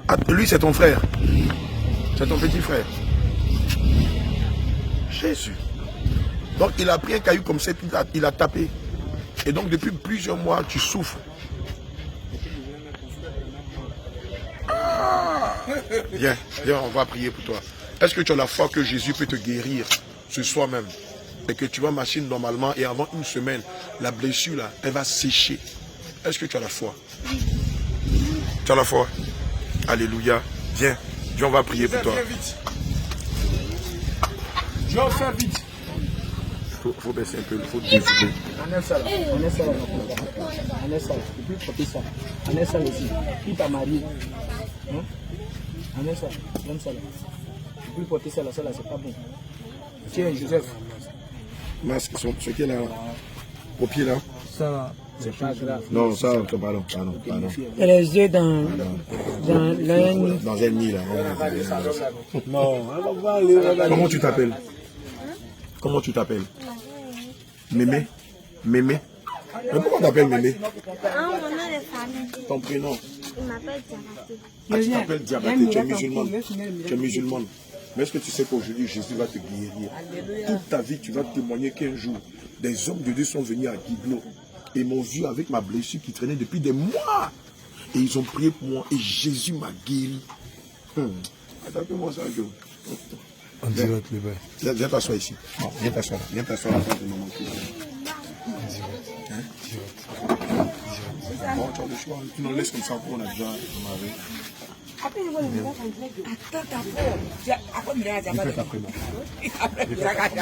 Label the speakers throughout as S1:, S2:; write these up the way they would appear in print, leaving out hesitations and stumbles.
S1: Ah, lui, c'est ton frère. C'est ton petit frère. Jésus. Donc, il a pris un caillou comme ça, puis il a tapé. Et donc, depuis plusieurs mois, tu souffres. Ah. Viens, viens, on va prier pour toi. Est-ce que tu as la foi que Jésus peut te guérir ce soir même? Et que tu vas marcher normalement et avant une semaine, la blessure là, elle va sécher. Est-ce que tu as la foi? Tu as la foi? Alléluia. Viens, viens, on va prier pour toi.
S2: Viens, fais vite.
S1: Faut baisser un peu, il faut décider.
S2: On est ça là. On est ça là. On est ça là. Et puis porter ça. On est ça aussi. Qui t'a marié? On est ça. J'aime ça là. Et puis porter ça là, c'est pas bon. Tiens, Joseph.
S1: Masque, ce qui est là, au pied là.
S2: Ça, c'est pas grave.
S1: Non, ça, pardon.
S3: Et les yeux dans l'œil.
S1: Dans un nid là.
S2: Non, on va voir les...
S1: Comment tu t'appelles? Comment tu t'appelles? Mémé? Mémé? Mais pourquoi t'appelles Mémé?
S4: Mon nom de famille,
S1: Ton prénom?
S4: il m'appelle Diabaté.
S1: Ah, tu t'appelles Diabaté, tu es musulmane. Tu es musulmane. Mais est-ce que tu sais qu'aujourd'hui, Jésus va te guérir? Toute ta vie, tu vas témoigner qu'un jour, des hommes de Dieu sont venus à Guiglo et m'ont vu avec ma blessure qui traînait depuis des mois. Et ils ont prié pour moi et Jésus m'a guéri. Attends-moi ça, Joe.
S2: On dirait que le bain.
S1: Viens t'asseoir ici. Non, viens t'asseoir. Viens t'asseoir à la de maman. Bon, tu as le choix. Tu nous laisses comme ça pour on a déjà démarré.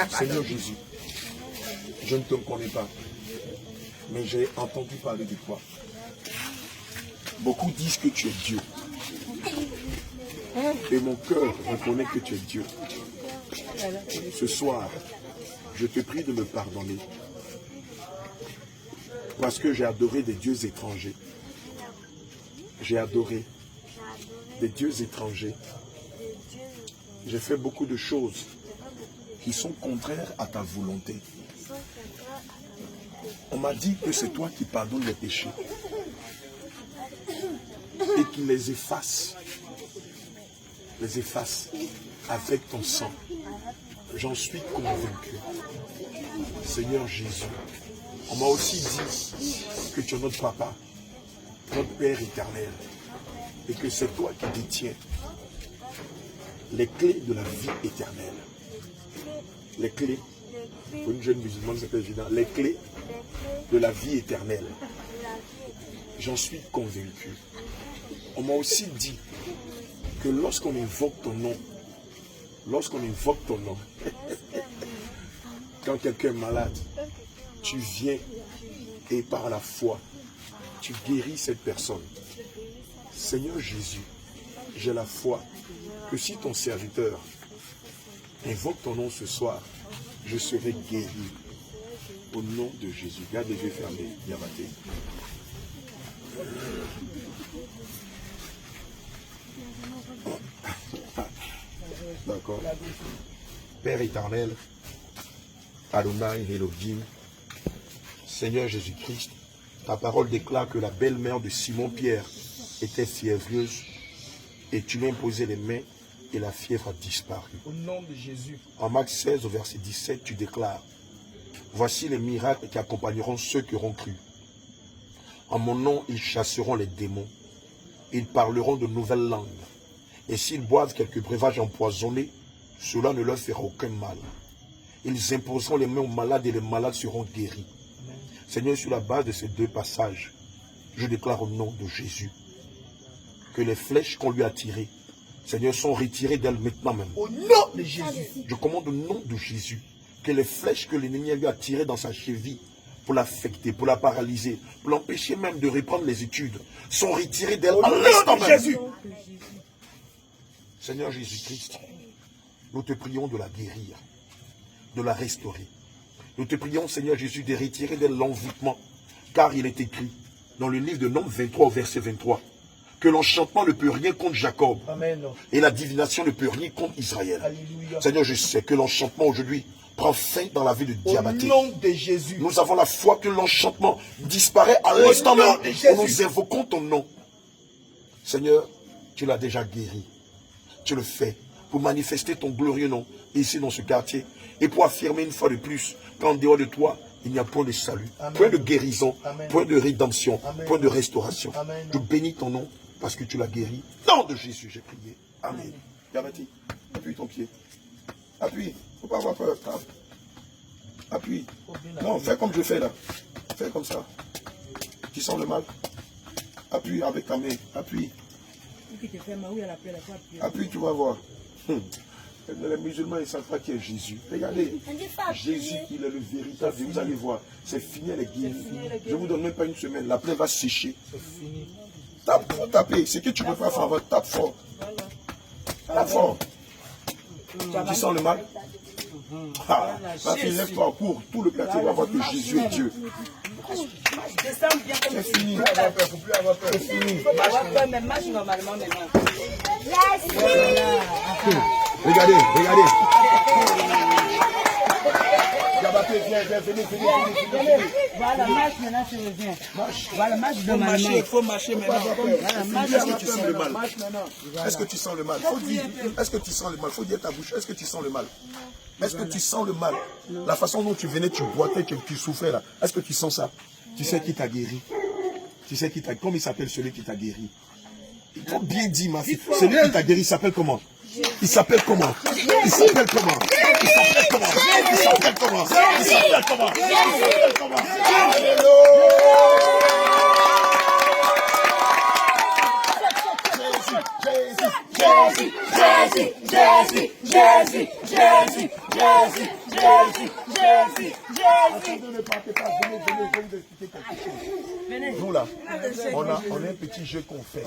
S1: Seigneur Jésus, je ne te connais pas, mais j'ai entendu parler de toi. Beaucoup disent que tu es Dieu. Et mon cœur reconnaît que tu es Dieu. Ce soir, je te prie de me pardonner. Parce que j'ai adoré des dieux étrangers. J'ai adoré des dieux étrangers. J'ai fait beaucoup de choses qui sont contraires à ta volonté. On m'a dit que c'est toi qui pardonnes les péchés et qui les effaces. Les effaces avec ton sang. J'en suis convaincu. Seigneur Jésus, on m'a aussi dit que tu es notre papa, notre Père éternel, et que c'est toi qui détiens les clés de la vie éternelle. Les clés, pour une jeune musulmane c'est pas évident, les clés de la vie éternelle. J'en suis convaincu. On m'a aussi dit que lorsqu'on invoque ton nom, quand quelqu'un est malade, tu viens et par la foi, tu guéris cette personne. Seigneur Jésus, j'ai la foi que si ton serviteur invoque ton nom ce soir, je serai guéri. Au nom de Jésus. Garde les yeux fermés, Diabaté. D'accord. Père éternel, Adonai Elohim, Seigneur Jésus-Christ, ta parole déclare que la belle-mère de Simon-Pierre était fiévreuse et tu lui as imposé les mains et la fièvre a disparu.
S2: Au nom de Jésus.
S1: En Marc 16, au verset 17, tu déclares: voici les miracles qui accompagneront ceux qui auront cru. En mon nom, ils chasseront les démons. Ils parleront de nouvelles langues. Et s'ils boivent quelques breuvages empoisonnés, cela ne leur fera aucun mal. Ils imposeront les mains aux malades et les malades seront guéris. Amen. Seigneur, sur la base de ces deux passages, je déclare au nom de Jésus que les flèches qu'on lui a tirées, Seigneur, sont retirées d'elle maintenant même.
S2: Au nom de Jésus.
S1: Je commande au nom de Jésus que les flèches que l'ennemi lui a tirées dans sa cheville pour l'affecter, pour la paralyser, pour l'empêcher même de reprendre les études, sont retirées d'elle à l'instant même. Jésus. Seigneur Jésus-Christ, nous te prions de la guérir, de la restaurer. Nous te prions, Seigneur Jésus, de retirer d'elle l'envoûtement, car il est écrit dans le livre de Nombres 23, verset 23, que l'enchantement ne peut rien contre Jacob.
S2: Amen.
S1: Et la divination ne peut rien contre Israël.
S2: Alléluia.
S1: Seigneur, je sais que l'enchantement aujourd'hui prend fin dans la vie de Diabaté.
S2: Au nom de Jésus.
S1: Nous avons la foi que l'enchantement disparaît à l'instant même où nous invoquons ton nom. Seigneur, tu l'as déjà guéri. Tu le fais pour manifester ton glorieux nom ici dans ce quartier et pour affirmer une fois de plus qu'en dehors de toi, il n'y a point de salut, point de guérison, point de rédemption, point de restauration. Je bénis ton nom parce que tu l'as guéri. Nom de Jésus, j'ai prié. Amen. Gabati, appuie ton pied. Appuie. Il ne faut pas avoir peur. Appuie. Non, fais comme je fais là. Fais comme ça. Tu sens le mal? Appuie avec ta main. Appuie. Appuie, tu vas voir. Les musulmans, ils ne savent pas qui est Jésus. Regardez, Jésus, il est le véritable. Vous allez voir, c'est fini, elle est guérie. Je ne vous donne même pas une semaine. La plaie va sécher. Tape, faut taper. Ce que tu ne peux pas faire, tape fort. Tape fort. Tu sens le mal? Ah, ma fille, lève-toi, cours. Tout le quartier va voir que Jésus est Dieu. C'est fini. C'est fini. Regardez, regardez. Gabaté, viens, venez.
S3: Voilà, marche maintenant, tu reviens. Voilà, marche normalement.
S2: Il faut marcher maintenant.
S1: Est-ce que tu sens le mal? Est-ce que tu sens le mal? Faut dire, est-ce que tu sens le mal? Faut dire ta bouche. Est-ce que tu sens le mal? Est-ce que tu sens le mal? La façon dont tu venais, tu boitais, tu souffrais là. Est-ce que tu sens ça? Tu sais qui t'a guéri? Tu sais qui t'a... Comment il s'appelle celui qui t'a guéri? Il faut bien dire, ma fille. Celui qui t'a guéri, il s'appelle comment? Il s'appelle comment? Il s'appelle comment? Il s'appelle comment? Il s'appelle comment? Il s'appelle comment? Il s'appelle comment? Nous là, on a un petit jeu qu'on fait.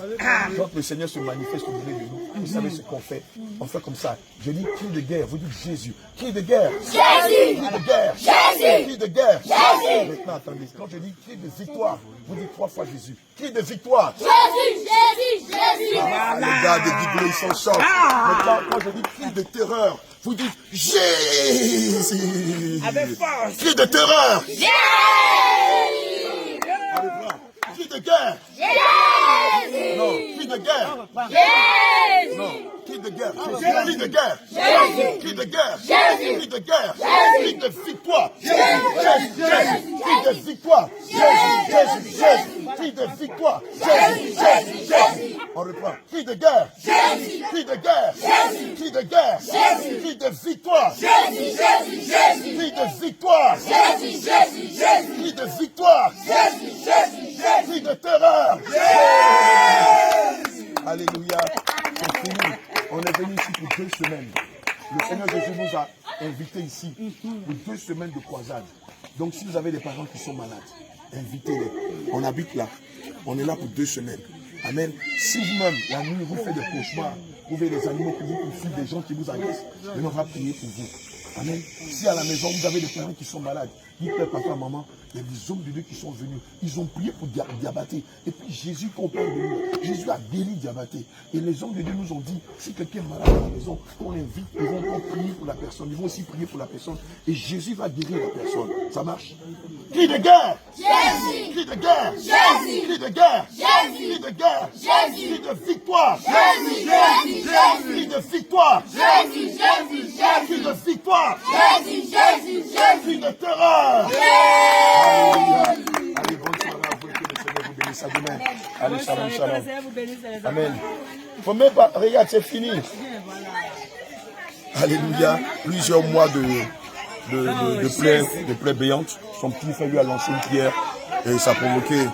S1: Quand le Seigneur se manifeste au milieu de nous, vous savez ce qu'on fait? On fait comme ça. Je dis cri de guerre, vous dites Jésus. Cri de guerre. Jésus. Cri de guerre. Jésus. Cri de guerre. Jésus. Maintenant, attendez. Quand je dis cri de victoire, vous dites 3 fois Jésus. Cri de victoire. Jésus, Jésus, Jésus. Ah, les gars de Guiglé, ils sont chauds. Maintenant, quand je dis cri de terreur, vous dites Jésus. Avec force. Cri de terreur. Jésus. Cri de guerre. Jésus. Non, cri de guerre. Jésus. Non, cri de guerre. Cri de guerre. Jésus. Cri de guerre. Jésus. Cri de guerre. Cri de victoire. Jésus. Jésus. Cri de victoire. Jésus. Jésus. Jésus. Cri de victoire. Jésus. Jésus. Jésus. On reprend. Cri de guerre. Jésus. Cri de guerre. Jésus. Cri de guerre. Jésus. Cri de victoire. Jésus. Jésus. Jésus. Cri de victoire. Jésus. Jésus. Jésus. Cri de victoire. Jésus. Jésus. Jésus. Cri de terreur. Alléluia. C'est fini. On est venu ici pour 2 semaines. Le Seigneur Jésus nous a invités ici pour 2 semaines de croisade. Donc si vous avez des parents qui sont malades, invitez-les. On habite là. On est là pour 2 semaines. Amen. Si vous-même, la nuit, vous faites des cauchemars, vous voyez des animaux qui vous poursuivent, des gens qui vous agressent, on va prier pour vous. Amen. Si à la maison, vous avez des parents qui sont malades, dites-leur, papa, maman, il y a des hommes de Dieu qui sont venus. Ils ont prié pour Diabaté. Et puis Jésus, quand on parle de lui, Jésus a guéri Diabaté. Et les hommes de Dieu nous ont dit, si quelqu'un est malade à la maison, on l'invite, ils vont prier pour la personne. Ils vont aussi prier pour la personne. Et Jésus va guérir la personne. Ça marche? Cri de guerre! Jésus! Cri de guerre! Jésus! Cri de guerre! Jésus! Cri de guerre! Jésus! Cri de victoire! Jésus! Jésus! Jésus! Cri de victoire! Jésus! Jésus! Jésus! Cri de victoire! Jésus! Jésus! Jésus! Cri de terreur! Allez, bonne soirée à vous, que le Seigneur vous bénisse à demain. Allez, shalom, shalom. Amen. Il ne faut même pas, regarde, c'est fini. Alléluia. Plusieurs mois de plaies béantes. Son petit frère lui a lancé une pierre et ça a provoqué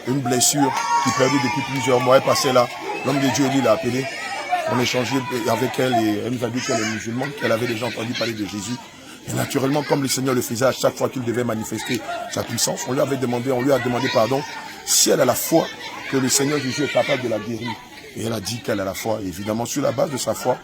S1: une blessure qui perdure depuis plusieurs mois. Elle passait là. L'homme de Dieu, lui, l'a appelé. On échangeait avec elle et elle nous a dit qu'elle est musulmane, qu'elle avait déjà entendu parler de Jésus. Et naturellement, comme le Seigneur le faisait à chaque fois qu'il devait manifester sa puissance, on lui a demandé pardon si elle a la foi que le Seigneur Jésus est capable de la guérir. Et elle a dit qu'elle a la foi. Et évidemment, sur la base de sa foi,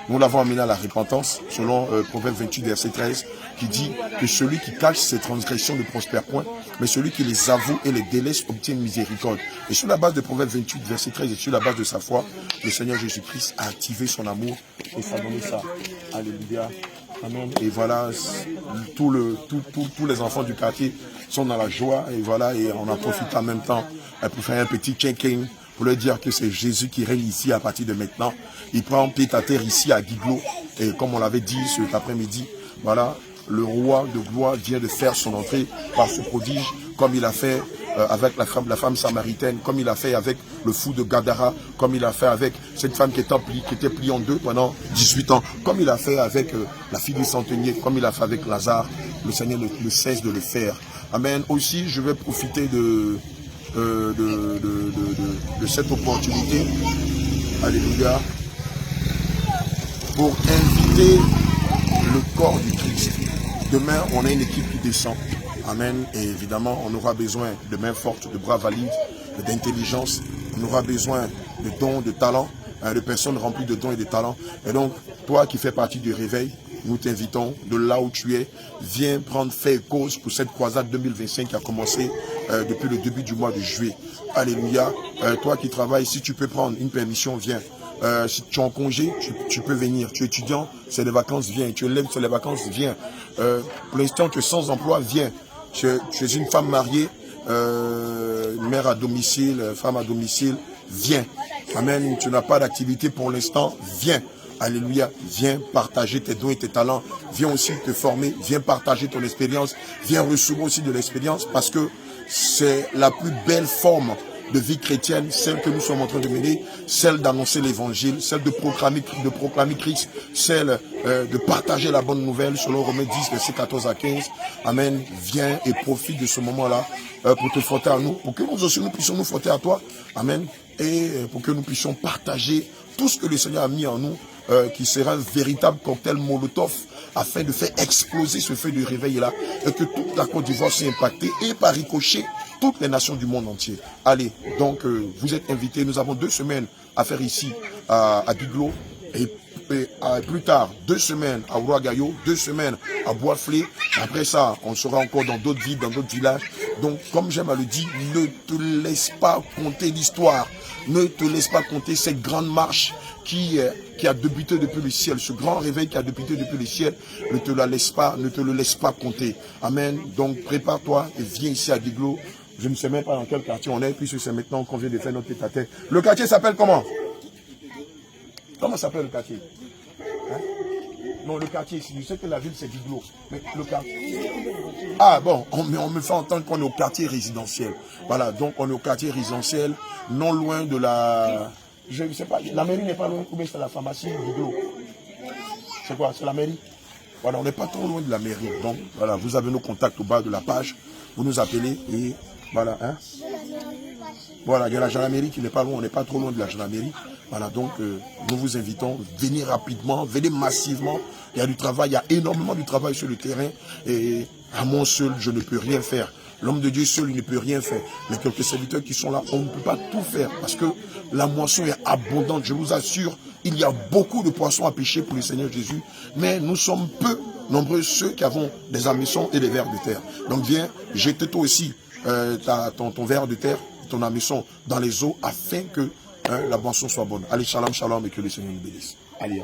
S1: nous l'avons amené à la repentance, selon Proverbe 28, verset 13, qui dit que celui qui cache ses transgressions ne prospère point, mais celui qui les avoue et les délaisse obtient miséricorde. Et sur la base de Proverbe 28, verset 13, et sur la base de sa foi, le Seigneur Jésus-Christ a activé son amour et ça a donné ça. Alléluia. Amen. Et voilà, tous les enfants du quartier sont dans la joie. Et voilà, et on a profité en même temps pour faire un petit check-in pour leur dire que c'est Jésus qui règne ici à partir de maintenant. Il prend pied à terre ici à Guiglo. Et comme on l'avait dit cet après-midi, voilà, le roi de gloire vient de faire son entrée par ce prodige, comme il a fait avec la femme samaritaine, comme il a fait avec le fou de Gadara, comme il a fait avec cette femme qui était pliée en deux pendant 18 ans, comme il a fait avec la fille du centenier, comme il a fait avec Lazare. Le Seigneur ne cesse de le faire. Amen. Aussi, je vais profiter de cette opportunité, alléluia, pour inviter le corps du Christ. Demain, on a une équipe qui descend. Amen. Et évidemment, on aura besoin de mains fortes, de bras valides, d'intelligence. On aura besoin de dons, de talents, de personnes remplies de dons et de talents. Et donc, toi qui fais partie du réveil, nous t'invitons de là où tu es. Viens prendre fait et cause pour cette croisade 2025 qui a commencé depuis le début du mois de juillet. Alléluia. Toi qui travailles, si tu peux prendre une permission, viens. Si tu es en congé, tu peux venir. Tu es étudiant, c'est les vacances, viens. Tu es élève, c'est les vacances, viens. Pour l'instant, tu es sans emploi, viens. Tu es une femme mariée, mère à domicile, femme à domicile, viens. Amen. Tu n'as pas d'activité pour l'instant, viens. Alléluia. Viens partager tes dons et tes talents. Viens aussi te former. Viens partager ton expérience. Viens recevoir aussi de l'expérience parce que c'est la plus belle forme de vie chrétienne, celle que nous sommes en train de mener, celle d'annoncer l'évangile, celle de proclamer Christ, celle de partager la bonne nouvelle selon Romains 10, versets 14 à 15. Amen. Viens et profite de ce moment-là pour te frotter à nous, pour que nous aussi nous puissions nous frotter à toi. Amen. Et pour que nous puissions partager tout ce que le Seigneur a mis en nous, qui sera un véritable cocktail Molotov afin de faire exploser ce feu de réveil-là et que toute la Côte d'Ivoire soit impactée et par ricochet toutes les nations du monde entier. Allez, donc vous êtes invités. Nous avons 2 semaines à faire ici à Guiglo et plus tard 2 semaines à Ouagayo, 2 semaines à Boisflé. Après ça, on sera encore dans d'autres villes, dans d'autres villages. Donc, comme j'aime à le dire, ne te laisse pas compter l'histoire. Ne te laisse pas compter cette grande marche qui a débuté depuis le ciel, ce grand réveil qui a débuté depuis le ciel. Ne te le laisse pas compter. Amen. Donc, prépare-toi et viens ici à Guiglo. Je ne sais même pas dans quel quartier on est, puisque c'est maintenant qu'on vient de faire notre tête-à-tête. Le quartier s'appelle comment? Comment s'appelle le quartier? Hein? Non, le quartier ici. Je sais que la ville c'est Guiglo. Mais le quartier. Ah bon, on me fait entendre qu'on est au quartier résidentiel. Voilà, donc on est au quartier résidentiel, non loin de la. Je ne sais pas, la mairie n'est pas loin, ou bien c'est la pharmacie Guiglo. C'est quoi? C'est la mairie? Voilà, on n'est pas trop loin de la mairie. Donc voilà, vous avez nos contacts au bas de la page. Vous nous appelez et voilà, hein. Voilà, il y a la gendarmerie qui n'est pas loin, on n'est pas trop loin de la gendarmerie. Voilà, donc nous vous invitons, venez rapidement, venez massivement. Il y a du travail, il y a énormément de travail sur le terrain. Et à moi seul, je ne peux rien faire. L'homme de Dieu seul, il ne peut rien faire. Mais quelques serviteurs qui sont là, on ne peut pas tout faire. Parce que la moisson est abondante, je vous assure. Il y a beaucoup de poissons à pêcher pour le Seigneur Jésus. Mais nous sommes peu nombreux ceux qui avons des hameçons et des vers de terre. Donc viens, jette-toi aussi ton ver de terre, ton hameçon dans les eaux afin que la boisson soit bonne. Allez, shalom, shalom et que le Seigneur nous bénisse. Allez, à